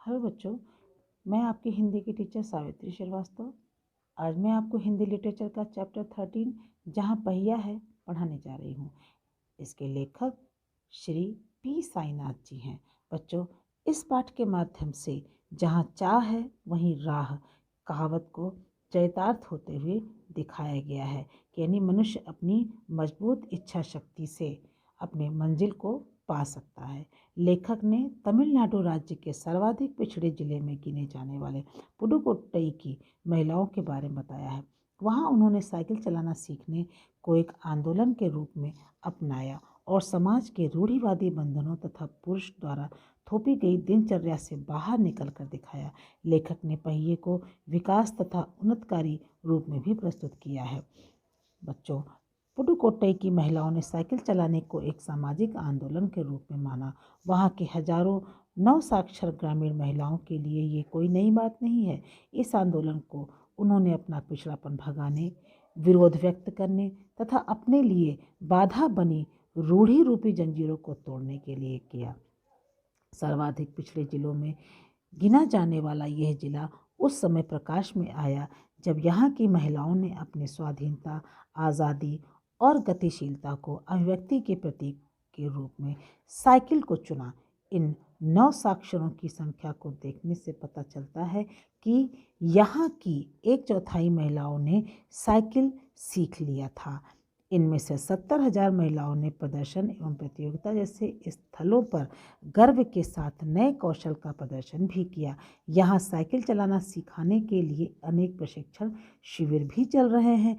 Hello बच्चों, मैं आपकी हिंदी की टीचर सावित्री श्रीवास्तव। आज मैं आपको हिंदी लिटरेचर का चैप्टर 13 जहाँ पहिया है पढ़ाने जा रही हूँ। इसके लेखक श्री पी साईनाथ जी हैं। बच्चों, इस पाठ के माध्यम से जहाँ चाह है वहीं राह कहावत को चरितार्थ होते हुए दिखाया गया है कि यानी मनुष्य अपनी मजबूत इच्छा शक्ति से अपने मंजिल को पा सकता है। लेखक ने तमिलनाडु राज्य के सर्वाधिक पिछड़े जिले में गिने जाने वाले पुडुकोट्टई की महिलाओं के बारे में बताया है। वहाँ उन्होंने साइकिल चलाना सीखने को एक आंदोलन के रूप में अपनाया और समाज के रूढ़िवादी बंधनों तथा पुरुष द्वारा थोपी गई दिनचर्या से बाहर निकल कर दिखाया। लेखक ने पहिए को विकास तथा उन्नतकारी रूप में भी प्रस्तुत किया है। बच्चों, पुडुकोट्टई की महिलाओं ने साइकिल चलाने को एक सामाजिक आंदोलन के रूप में माना। वहाँ के हजारों नवसाक्षर ग्रामीण महिलाओं के लिए ये कोई नई बात नहीं है। इस आंदोलन को उन्होंने अपना पिछड़ापन भगाने, विरोध व्यक्त करने तथा अपने लिए बाधा बनी रूढ़ी रूपी जंजीरों को तोड़ने के लिए किया। सर्वाधिक पिछड़े जिलों में गिना जाने वाला यह जिला उस समय प्रकाश में आया जब यहाँ की महिलाओं ने अपनी स्वाधीनता, आज़ादी और गतिशीलता को अभिव्यक्ति के प्रतीक के रूप में साइकिल को चुना। इन नवसाक्षरों की संख्या को देखने से पता चलता है कि यहाँ की 1/4 महिलाओं ने साइकिल सीख लिया था। इनमें से 70,000 महिलाओं ने प्रदर्शन एवं प्रतियोगिता जैसे स्थलों पर गर्व के साथ नए कौशल का प्रदर्शन भी किया। यहाँ साइकिल चलाना सिखाने के लिए अनेक प्रशिक्षण शिविर भी चल रहे हैं।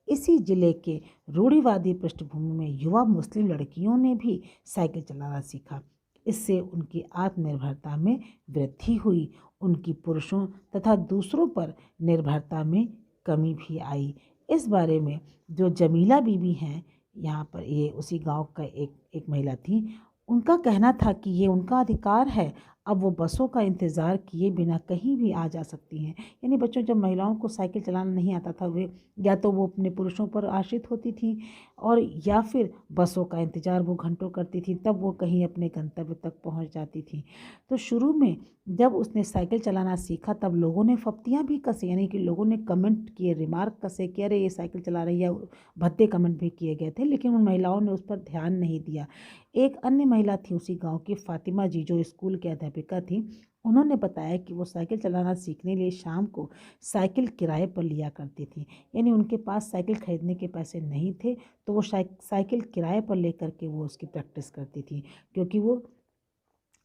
इसी जिले के रूढ़िवादी पृष्ठभूमि में युवा मुस्लिम लड़कियों ने भी साइकिल चलाना सीखा। इससे उनकी आत्मनिर्भरता में वृद्धि हुई। उनकी पुरुषों तथा दूसरों पर निर्भरता में कमी भी आई। इस बारे में जो जमीला बीबी हैं, यहाँ पर ये उसी गांव का एक महिला थी, उनका कहना था कि ये उनका अधिकार है। अब वो बसों का इंतज़ार किए बिना कहीं भी आ जा सकती हैं। यानी बच्चों, जब महिलाओं को साइकिल चलाना नहीं आता था, वे या तो वो अपने पुरुषों पर आश्रित होती थी और या फिर बसों का इंतज़ार वो घंटों करती थी, तब वो कहीं अपने गंतव्य तक पहुंच जाती थी। तो शुरू में जब उसने साइकिल चलाना सीखा तब लोगों ने फप्तियाँ भी कसी, यानी कि लोगों ने कमेंट किए, रिमार्क कसे कि अरे ये साइकिल चला रही है, भद्दे कमेंट भी किए गए थे, लेकिन उन महिलाओं ने उस पर ध्यान नहीं दिया। एक अन्य महिला थी उसी गांव की, फातिमा जी, जो स्कूल की अध्यापिका थी। उन्होंने बताया कि वो साइकिल चलाना सीखने लिए शाम को साइकिल किराए पर लिया करती थी। यानी उनके पास साइकिल खरीदने के पैसे नहीं थे, तो वो साइकिल किराए पर लेकर के वो उसकी प्रैक्टिस करती थी, क्योंकि वो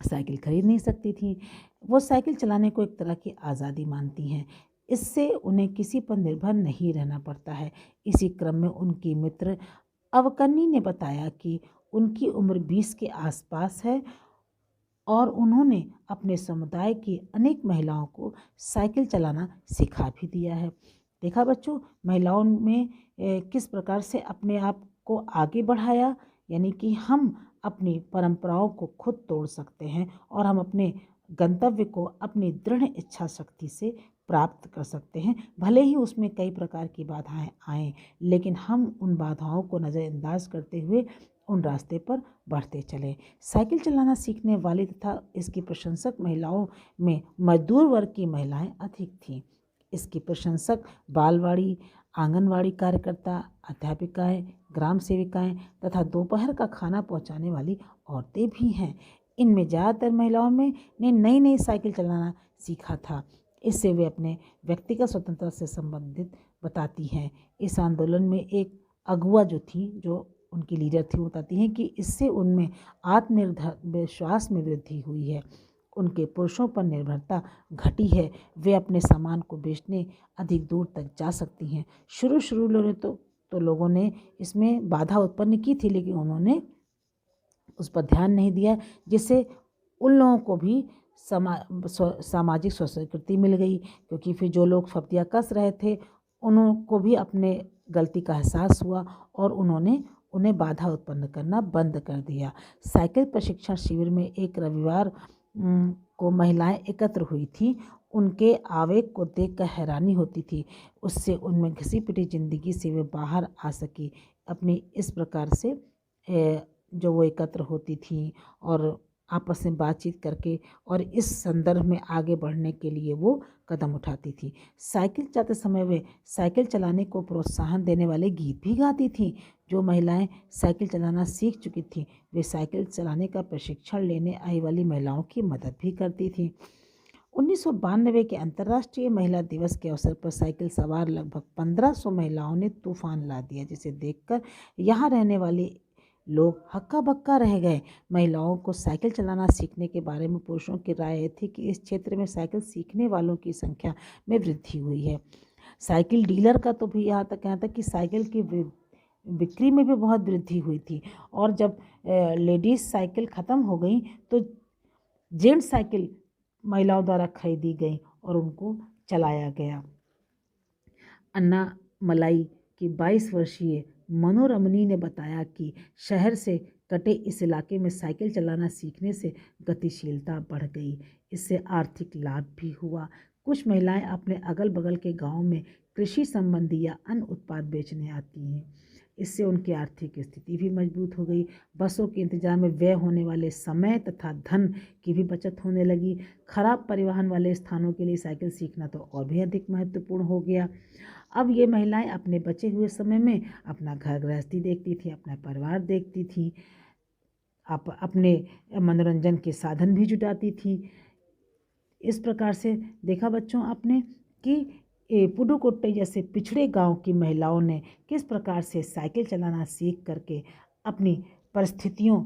साइकिल खरीद नहीं सकती थी। वो साइकिल चलाने को एक तरह की आज़ादी मानती हैं। इससे उन्हें किसी पर निर्भर नहीं रहना पड़ता है। इसी क्रम में उनकी मित्र अवकन्नी ने बताया कि उनकी उम्र 20 के आसपास है और उन्होंने अपने समुदाय की अनेक महिलाओं को साइकिल चलाना सिखा भी दिया है। देखा बच्चों, महिलाओं में किस प्रकार से अपने आप को आगे बढ़ाया। यानी कि हम अपनी परंपराओं को खुद तोड़ सकते हैं और हम अपने गंतव्य को अपनी दृढ़ इच्छा शक्ति से प्राप्त कर सकते हैं। भले ही उसमें कई प्रकार की बाधाएं आएँ, लेकिन हम उन बाधाओं को नज़रअंदाज करते हुए उन रास्ते पर बढ़ते चले। साइकिल चलाना सीखने वाली तथा इसकी प्रशंसक महिलाओं में मजदूर वर्ग की महिलाएं अधिक थीं। इसकी प्रशंसक बालवाड़ी, आंगनवाड़ी कार्यकर्ता, अध्यापिकाएं, ग्राम सेविकाएं तथा दोपहर का खाना पहुंचाने वाली औरतें भी हैं। इनमें ज़्यादातर महिलाओं में ने नई नई साइकिल चलाना सीखा था। इससे वे अपने व्यक्तिगत स्वतंत्रता से संबंधित बताती हैं। इस आंदोलन में एक अगुआ जो थी, जो उनकी लीडर थी, वो बताती हैं कि इससे उनमें आत्मनिर्भर विश्वास में वृद्धि हुई है। उनके पुरुषों पर निर्भरता घटी है। वे अपने सामान को बेचने अधिक दूर तक जा सकती हैं। शुरू में तो लोगों ने इसमें बाधा उत्पन्न की थी, लेकिन उन्होंने उस पर ध्यान नहीं दिया, जिससे उन लोगों को भी सामाजिक स्वीकृति मिल गई। क्योंकि फिर जो लोग फप्तियाँ कस रहे थे, उनको भी अपने गलती का एहसास हुआ और उन्होंने उन्हें बाधा उत्पन्न करना बंद कर दिया। साइकिल प्रशिक्षण शिविर में एक रविवार को महिलाएं एकत्र हुई थी। उनके आवेग को देखकर हैरानी होती थी। उससे उनमें घिसी पिटी जिंदगी से वे बाहर आ सकी। अपनी इस प्रकार से जो वो एकत्र होती थी और आपस में बातचीत करके और इस संदर्भ में आगे बढ़ने के लिए वो कदम उठाती थी। साइकिल चलाते समय वे साइकिल चलाने को प्रोत्साहन देने वाले गीत भी गाती थीं। जो महिलाएं साइकिल चलाना सीख चुकी थीं वे साइकिल चलाने का प्रशिक्षण लेने आई वाली महिलाओं की मदद भी करती थीं। 1992 के अंतर्राष्ट्रीय महिला दिवस के अवसर पर साइकिल सवार लगभग 1500 महिलाओं ने तूफान ला दिया, जिसे देखकर यहाँ रहने वाले लोग हक्का बक्का रह गए। महिलाओं को साइकिल चलाना सीखने के बारे में पुरुषों की राय यह थी कि इस क्षेत्र में साइकिल सीखने वालों की संख्या में वृद्धि हुई है। साइकिल डीलर का तो भी यहाँ तक कहना था कि साइकिल की बिक्री में भी बहुत वृद्धि हुई थी, और जब लेडीज़ साइकिल ख़त्म हो गई तो जेंट्स साइकिल महिलाओं द्वारा खरीदी गई और उनको चलाया गया। अन्ना मलाई की 22 वर्षीय मनोरमनी ने बताया कि शहर से कटे इस इलाके में साइकिल चलाना सीखने से गतिशीलता बढ़ गई। इससे आर्थिक लाभ भी हुआ। कुछ महिलाएं अपने अगल बगल के गांव में कृषि संबंधी या अन्य उत्पाद बेचने आती हैं। इससे उनकी आर्थिक स्थिति भी मजबूत हो गई। बसों के इंतजार में व्यय होने वाले समय तथा धन की भी बचत होने लगी। खराब परिवहन वाले स्थानों के लिए साइकिल सीखना तो और भी अधिक महत्वपूर्ण हो गया। अब ये महिलाएं अपने बचे हुए समय में अपना घर गृहस्थी देखती थी, अपना परिवार देखती थी, अपने मनोरंजन के साधन भी जुटाती थी। इस प्रकार से देखा बच्चों आपने कि पुडुकोट्टई जैसे पिछड़े गांव की महिलाओं ने किस प्रकार से साइकिल चलाना सीख करके अपनी परिस्थितियों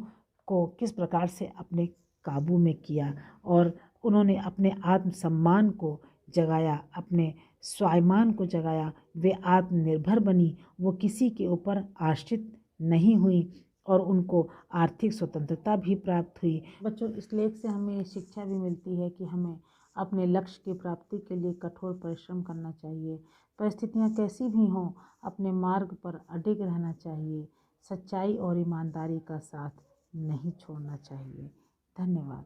को किस प्रकार से अपने काबू में किया, और उन्होंने अपने आत्मसम्मान को जगाया, अपने स्वाभिमान को जगाया। वे आत्मनिर्भर बनी, वो किसी के ऊपर आश्रित नहीं हुई और उनको आर्थिक स्वतंत्रता भी प्राप्त हुई। बच्चों, इस लेख से हमें शिक्षा भी मिलती है कि हमें अपने लक्ष्य की प्राप्ति के लिए कठोर परिश्रम करना चाहिए। परिस्थितियाँ कैसी भी हों, अपने मार्ग पर अडिग रहना चाहिए। सच्चाई और ईमानदारी का साथ नहीं छोड़ना चाहिए। धन्यवाद।